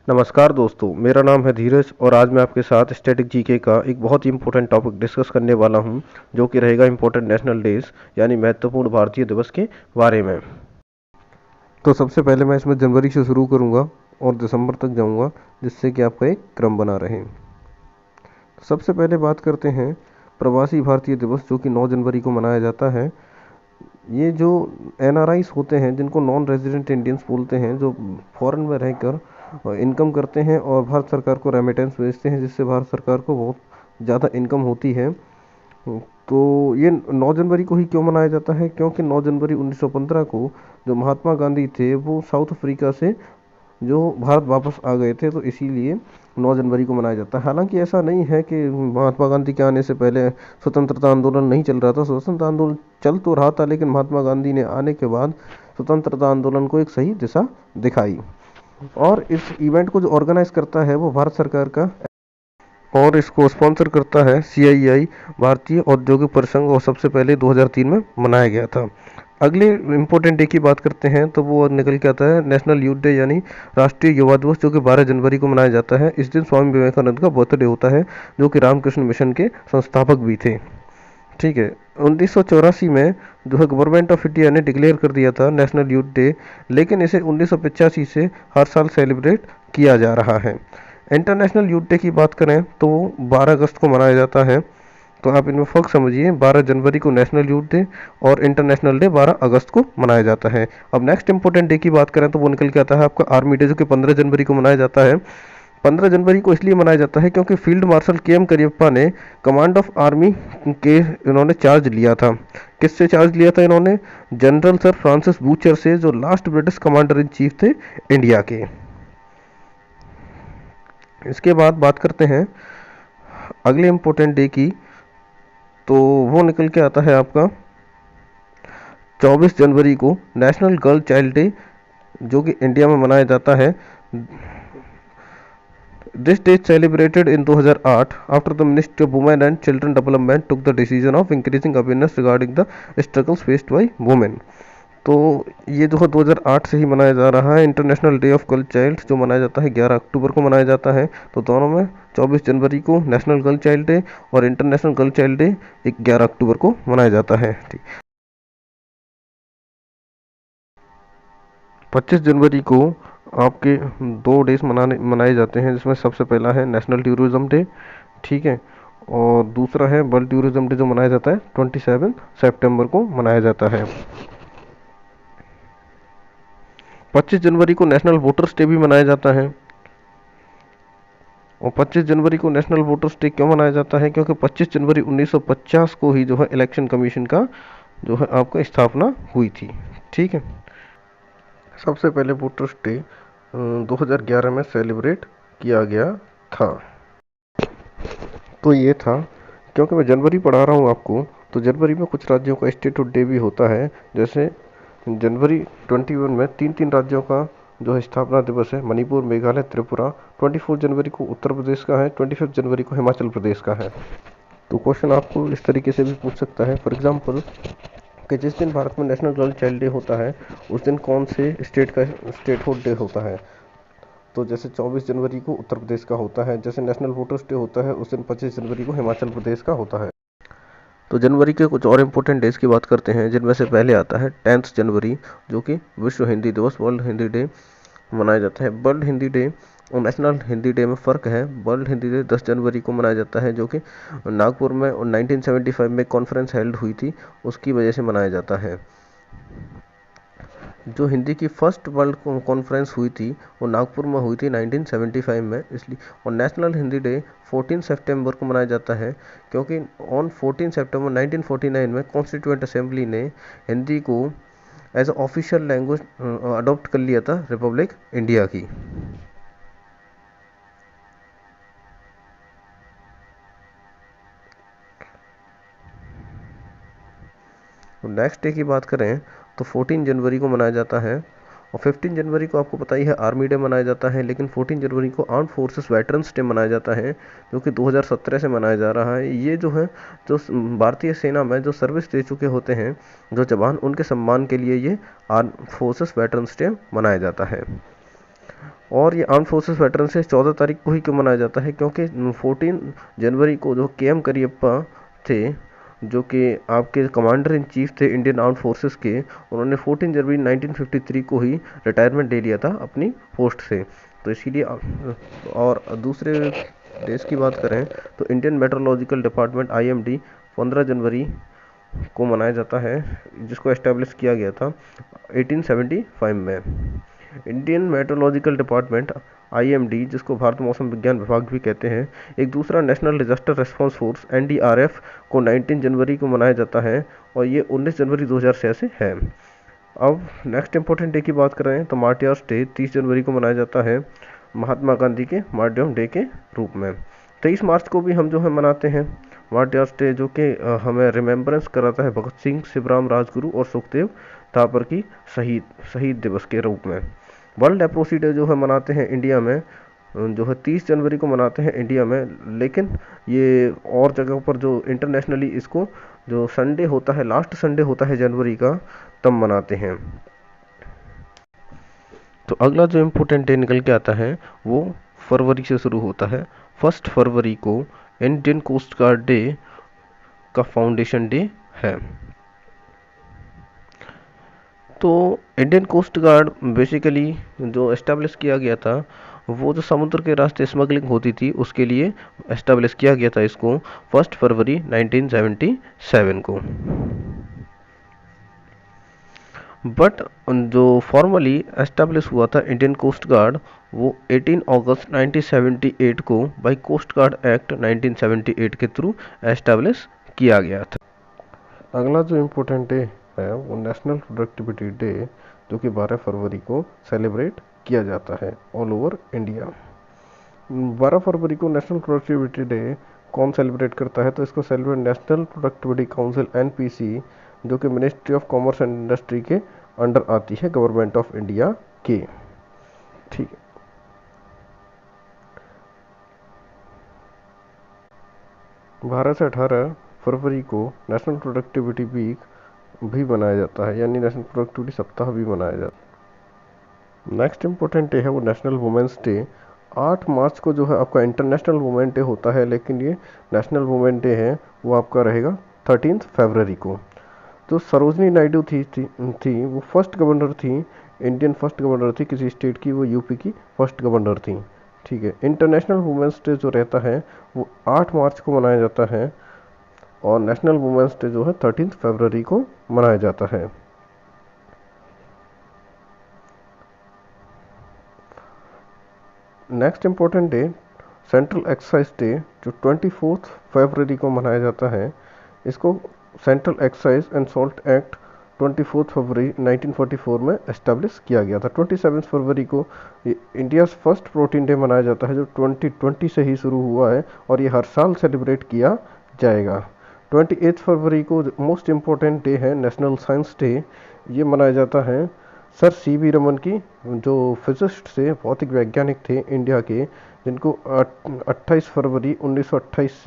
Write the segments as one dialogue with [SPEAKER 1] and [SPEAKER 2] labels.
[SPEAKER 1] नमस्कार दोस्तों, मेरा नाम है धीरज और आज मैं आपके साथ स्टैटिक जीके का एक बहुत ही इंपॉर्टेंट टॉपिक डिस्कस करने वाला हूं, जो कि रहेगा इंपॉर्टेंट नेशनल डेज यानी महत्वपूर्ण भारतीय दिवस के बारे में। तो सबसे पहले मैं इसमें जनवरी से शुरू करूंगा और दिसंबर तक जाऊंगा, जिससे कि आपका एक क्रम बना रहे। सबसे पहले बात करते हैं प्रवासी भारतीय दिवस, जो कि 9 जनवरी को मनाया जाता है। ये जो एनआरआईस होते हैं, जिनको नॉन रेजिडेंट इंडियंस बोलते हैं, जो फॉरेन में रहकर इनकम करते हैं और भारत सरकार को रेमिटेंस भेजते हैं, जिससे भारत सरकार को बहुत ज़्यादा इनकम होती है। तो ये 9 जनवरी को ही क्यों मनाया जाता है? क्योंकि 9 जनवरी 1915 को जो महात्मा गांधी थे वो साउथ अफ्रीका से जो भारत वापस आ गए थे, तो इसीलिए 9 जनवरी को मनाया जाता है। हालांकि ऐसा नहीं है कि महात्मा गांधी के आने से पहले स्वतंत्रता आंदोलन नहीं चल रहा था। स्वतंत्रता आंदोलन चल तो रहा था, लेकिन महात्मा गांधी ने आने के बाद स्वतंत्रता आंदोलन को एक सही दिशा दिखाई। और इस इवेंट को जो ऑर्गेनाइज करता है वो भारत सरकार का, और इसको स्पॉन्सर करता है सीआईआई, भारतीय औद्योगिक परिसंघ, और सबसे पहले 2003 में मनाया गया था। अगले इम्पोर्टेंट डे की बात करते हैं तो वो निकल के आता है नेशनल यूथ डे यानी राष्ट्रीय युवा दिवस, जो कि 12 जनवरी को मनाया जाता है। इस दिन स्वामी विवेकानंद का बर्थडे होता है, जो कि रामकृष्ण मिशन के संस्थापक भी थे। ठीक है। 1984 में जो है गवर्नमेंट ऑफ इंडिया ने डिक्लेयर कर दिया था नेशनल यूथ डे, लेकिन इसे 1985 से हर साल सेलिब्रेट किया जा रहा है। इंटरनेशनल यूथ डे की बात करें तो 12 अगस्त को मनाया जाता है। तो आप इनमें फ़र्क समझिए, 12 जनवरी को नेशनल यूथ डे और इंटरनेशनल डे 12 अगस्त को मनाया जाता है। अब नेक्स्ट इंपॉर्टेंट डे की बात करें तो वो निकल के आता है आपका आर्मी डे, जो कि 15 जनवरी को मनाया जाता है। 15 जनवरी को इसलिए मनाया जाता है क्योंकि फील्ड मार्शल के एम करियप्पा ने कमांड ऑफ आर्मी के इन्होंने चार्ज लिया था। किससे चार्ज लिया था इन्होंने? जनरल सर फ्रांसिस बूचर से, जो last British commander in chief थे इंडिया के। इसके बाद बात करते हैं अगले इम्पोर्टेंट डे की, तो वो निकल के आता है आपका 24 जनवरी को नेशनल गर्ल चाइल्ड डे, जो कि इंडिया में मनाया जाता है। This day celebrated in 2008 after the Ministry of Women and Children Development took the decision of increasing awareness regarding the struggles faced by women। तो ये जो है 2008 से ही मनाया जा रहा है। International day of girl child जो मनाया जाता है 11 अक्टूबर को मनाया जाता है। तो दोनों में 24 जनवरी को नेशनल गर्ल चाइल्ड डे और इंटरनेशनल गर्ल चाइल्ड डे 11 अक्टूबर को मनाया जाता है। ठीक। 25 जनवरी को आपके 2 डेज मनाए जाते हैं, जिसमें सबसे पहला है नेशनल टूरिज्म डे। ठीक है। और दूसरा है वर्ल्ड टूरिज्म डे, जो मनाया जाता है 27 सितंबर को मनाया जाता है। 25 जनवरी को नेशनल वोटर्स डे भी मनाया जाता है। और 25 जनवरी को नेशनल वोटर्स डे क्यों मनाया जाता है? क्योंकि 25 जनवरी 1950 को ही जो है इलेक्शन कमीशन का जो है आपका स्थापना हुई थी। ठीक है। सबसे पहले वोटर्स डे 2011 में सेलिब्रेट किया गया था। तो ये था। क्योंकि मैं जनवरी पढ़ा रहा हूँ आपको, तो जनवरी में कुछ राज्यों का स्टेटहुड डे भी होता है। जैसे जनवरी 21 में तीन तीन राज्यों का जो है स्थापना दिवस है, मणिपुर, मेघालय, त्रिपुरा। 24 जनवरी को उत्तर प्रदेश का है, 25 जनवरी को हिमाचल प्रदेश का है। तो क्वेश्चन आपको इस तरीके से भी पूछ सकता है, फॉर एग्जाम्पल कि जिस दिन भारत में नेशनल गर्ल चाइल्ड डे होता है उस दिन कौन से स्टेट का स्टेटहुड डे होता है? तो जैसे 24 जनवरी को उत्तर प्रदेश का होता है। जैसे नेशनल वोटर्स डे होता है उस दिन 25 जनवरी को हिमाचल प्रदेश का होता है। तो जनवरी के कुछ और इम्पोर्टेंट डेज की बात करते हैं, जिनमें से पहले आता है 10 जनवरी, जो कि विश्व हिंदी दिवस, वर्ल्ड हिंदी डे मनाया जाता है। वर्ल्ड हिंदी डे और नेशनल हिंदी डे में फ़र्क है। वर्ल्ड हिंदी डे 10 जनवरी को मनाया जाता है, जो कि नागपुर में 1975 में कॉन्फ्रेंस हेल्ड हुई थी, उसकी वजह से मनाया जाता है। जो हिंदी की फर्स्ट वर्ल्ड कॉन्फ्रेंस हुई थी वो नागपुर में हुई थी 1975 में, इसलिए। और नेशनल हिंदी डे 14 सितंबर को मनाया जाता है, क्योंकि ऑन 14 सितंबर 1949 में कॉन्स्टिट्यूएंट असेंबली ने हिंदी को एज ऑफिशियल लैंग्वेज अडॉप्ट कर लिया था रिपब्लिक इंडिया की। नेक्स्ट डे की बात करें तो 14 जनवरी को मनाया जाता है। और 15 जनवरी को आपको पता ही है आर्मी डे मनाया जाता है, लेकिन 14 जनवरी को आर्म फोर्सेस वेटरन्स डे मनाया जाता है, जो कि 2017 से मनाया जा रहा है। ये जो है जो भारतीय सेना में जो सर्विस दे चुके होते हैं जो जवान, उनके सम्मान के लिए ये आर्म फोर्सेस वेटरन्स डे मनाया जाता है। और ये आर्म फोर्सेस वेटरन से 14 तारीख को ही क्यों मनाया जाता है, क्योंकि 14 जनवरी को जो के एम करियप्पा थे, जो कि आपके कमांडर इन चीफ थे इंडियन आर्म फोर्सेस के, उन्होंने 14 जनवरी 1953 को ही रिटायरमेंट ले लिया था अपनी पोस्ट से। तो इसीलिए और दूसरे देश की बात करें तो इंडियन मेट्रोलॉजिकल डिपार्टमेंट आईएमडी 15 जनवरी को मनाया जाता है, जिसको एस्टेब्लिश किया गया था 1875 में। इंडियन मेट्रोलॉजिकल डिपार्टमेंट आईएमडी, जिसको भारत मौसम विज्ञान विभाग भी कहते हैं, एक दूसरा national disaster response force NDRF को 19 जनवरी को मनाया जाता है, और ये 19 जनवरी 2006 से है। अब नेक्स्ट इंपॉर्टेंट डे की बात करें तो मार्टियर्स डे 30 जनवरी को मनाया जाता है, महात्मा गांधी के मार्टियर्स डे के रूप में। 23 मार्च को भी हम जो है मनाते हैं मार्टियर्स डे, जो कि हमें रिमेम्बरेंस कराता है भगत सिंह, शिवराम राजगुरु और सुखदेव थापर की शहीद दिवस के रूप में। वर्ल्ड लेप्रोसी डे जो है मनाते हैं इंडिया में, जो है 30 जनवरी को मनाते हैं इंडिया में, लेकिन ये और जगह पर जो इंटरनेशनली इसको जो संडे होता है, लास्ट संडे होता है जनवरी का, तब मनाते हैं। तो अगला जो इम्पोर्टेंट डे निकल के आता है वो फरवरी से शुरू होता है। 1 फरवरी को इंडियन कोस्ट गार्ड डे का फाउंडेशन डे है। तो इंडियन कोस्ट गार्ड बेसिकली जो एस्टेब्लिश किया गया था, वो जो समुद्र के रास्ते स्मगलिंग होती थी उसके लिए एस्टेब्लिश किया गया था इसको 1 फरवरी 1977 को। बट जो फॉर्मली एस्टेब्लिश हुआ था इंडियन कोस्ट गार्ड, वो 18 अगस्त 1978 को बाई कोस्ट गार्ड एक्ट 1978 के थ्रू एस्टेब्लिश किया गया था। अगला जो इम्पोर्टेंट डे है वो नेशनल प्रोडक्टिविटी डे, जो कि 12 फरवरी को सेलिब्रेट किया जाता है ऑल ओवर इंडिया। 12 फरवरी को नेशनल प्रोडक्टिविटी डे कौन सेलिब्रेट करता है, तो इसको celebrate national productivity council NPC, जो कि ministry of commerce and industry के अंडर आती है गवर्नमेंट ऑफ इंडिया के। ठीक है। 12 से 18 फरवरी को नेशनल प्रोडक्टिविटी वीक भी मनाया जाता है, यानी नेशनल प्रोडक्टिविटी सप्ताह भी मनाया जाता है। नेक्स्ट इंपॉर्टेंट डे है वो नेशनल वुमेंस डे। 8 मार्च को जो है आपका इंटरनेशनल वुमेन डे होता है, लेकिन ये नेशनल वुमेन डे है वो आपका रहेगा 13 फरवरी को। तो सरोजनी नायडू थी वो फर्स्ट गवर्नर थी, इंडियन फर्स्ट गवर्नर थी किसी स्टेट की, वो यूपी की फर्स्ट गवर्नर थी। ठीक है। इंटरनेशनल वुमेंस डे जो रहता है वो 8 मार्च को मनाया जाता है, और नेशनल वुमेंस डे जो है 13 फरवरी को मनाया जाता है। Next important day central excise day, जो 24 फरवरी को मनाया जाता है। इसको central excise and salt act 24 फरवरी 1944 में एस्टेब्लिश किया गया था। 27 फरवरी को इंडिया फर्स्ट प्रोटीन डे मनाया जाता है, जो 2020 से ही शुरू हुआ है, और ये हर साल सेलिब्रेट किया जाएगा। 28 फरवरी को मोस्ट इम्पोर्टेंट डे है नेशनल साइंस डे। ये मनाया जाता है सर सीवी रमन की, जो फिजिस्ट थे, भौतिक वैज्ञानिक थे इंडिया के, जिनको 28 फरवरी 1928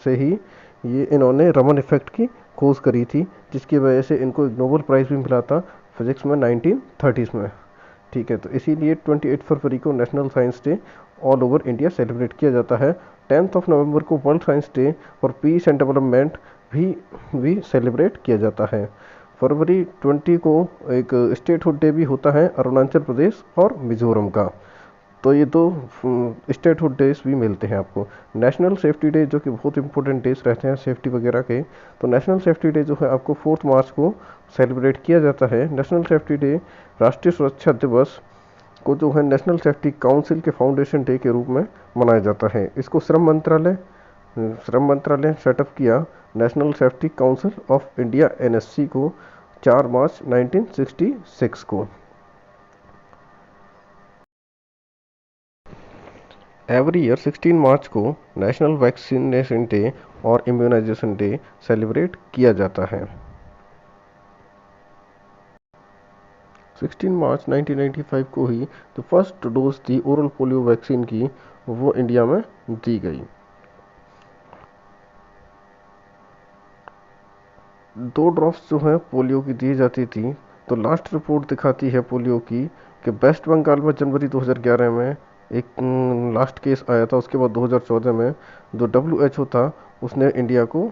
[SPEAKER 1] से ही ये इन्होंने रमन इफेक्ट की खोज करी थी, जिसकी वजह से इनको एक नोबेल प्राइज़ भी मिला था फिजिक्स में 1930s में। ठीक है। तो इसीलिए 28 फरवरी को national science day all over India celebrate किया जाता है। 10 नवंबर को world science day for piece and development भी सेलिब्रेट किया जाता है। फरवरी 20 को एक स्टेटहुड डे भी होता है अरुणाचल प्रदेश और मिजोरम का। तो ये दो स्टेटहुड डेज भी मिलते हैं आपको। नेशनल सेफ्टी डे, जो कि बहुत इंपॉर्टेंट डेज रहते हैं सेफ्टी वगैरह के, तो नेशनल सेफ्टी डे जो है आपको 4 मार्च को सेलिब्रेट किया जाता है। नेशनल सेफ्टी डे राष्ट्रीय सुरक्षा दिवस को जो है नेशनल सेफ्टी काउंसिल के फाउंडेशन डे के रूप में मनाया जाता है। इसको श्रम मंत्रालय सेटअप किया national safety council of India NSC को 4 मार्च 1966 को। एवरी ईयर 16 मार्च को नेशनल वैक्सीनेशन डे और इम्यूनाइजेशन डे सेलिब्रेट किया जाता है। 16 मार्च 1995 को ही जो फर्स्ट डोज थी ओरल पोलियो वैक्सीन की, वो इंडिया में दी गई। 2 ड्रॉप्स जो है पोलियो की दी जाती थी। तो लास्ट रिपोर्ट दिखाती है पोलियो की कि वेस्ट बंगाल में जनवरी 2011 में एक लास्ट केस आया था। उसके बाद 2014 में जो WHO था उसने इंडिया को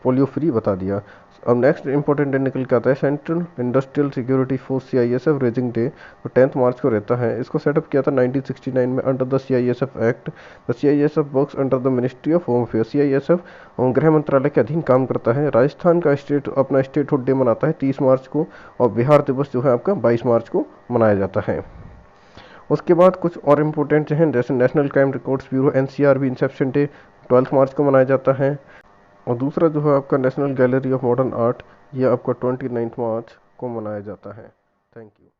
[SPEAKER 1] पोलियो फ्री बता दिया। अब नेक्स्ट इंपॉर्टेंट डे निकल के आता है central industrial security force CISF raising day, तो 10 मार्च को रहता है। इसको सेटअप किया था 1969 में under the CISF act. The CISF works under the ministry of home affair. CISF गृह मंत्रालय के अधीन काम करता है। राजस्थान का स्टेट अपना स्टेटहुड डे मनाता है 30 मार्च को, और बिहार दिवस जो है आपका 22 मार्च को मनाया जाता है। उसके बाद कुछ और इम्पोर्टेंट हैं, जैसे national crime records bureau NCRB Inception day 12 मार्च को मनाया जाता है। और दूसरा जो है आपका national gallery of modern art, यह आपका 29 मार्च को मनाया जाता है। Thank you.